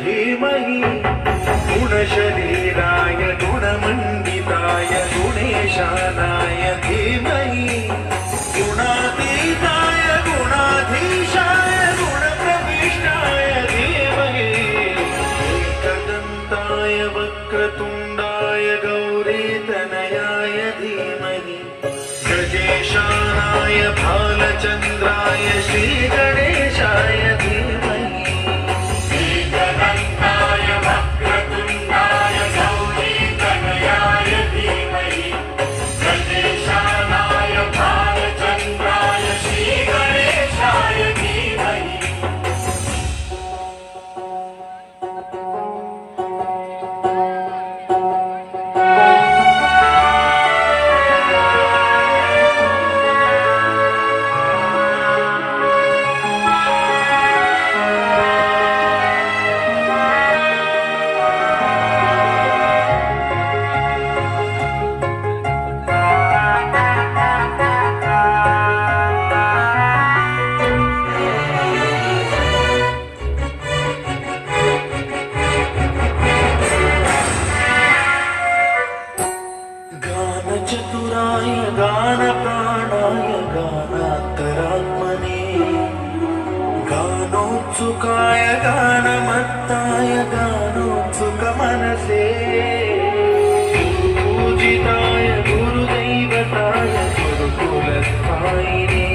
धीमहि गुणशरीराय गुणमण्डिताय गुणेशानाय धीमहि गुणातीताय गुणाधीशाय गुणप्रविष्टाय धीमहि एकदन्ताय वक्रतुण्डाय गौरीतनयाय धीमहि गजेशानाय भालचन्द्राय श्रीगणेशाय धीमहि एकदन्ताय वक्रतुण्डाय गौरीतनयाय धीमहि गजेशानाय भालचन्द्राय श्रीगणेशाय धीमहि चतुराय गानप्राणाय गानान्तरात्मने गानोत्सुकाय गानमत्ताय गानोत्सुकमनसे पूजिताय गुरुदैवताय गुरुकुलस्थायिने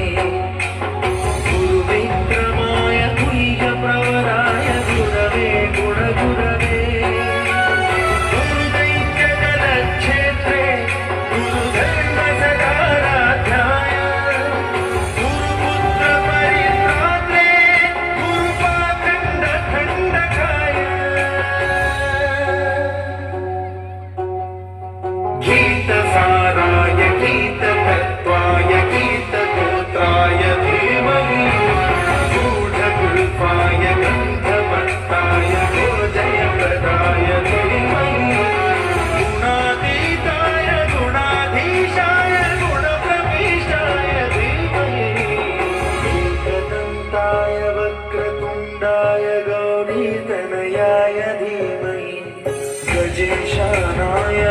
गुरुविक्रमाय गुह्यप्रवराय गुरवे गुणगुरवे गीतसाराय गीततत्त्वाय गीतगोत्राय धीमहि गूढगुल्फाय गन्धमत्ताय गोजयप्रदाय धीमहि गुणातीताय गुणाधीशाय गुणप्रविष्टाय धीमहि एकदन्ताय वक्रतुण्डाय गौरीतनयाय धीमहि गजेशानाय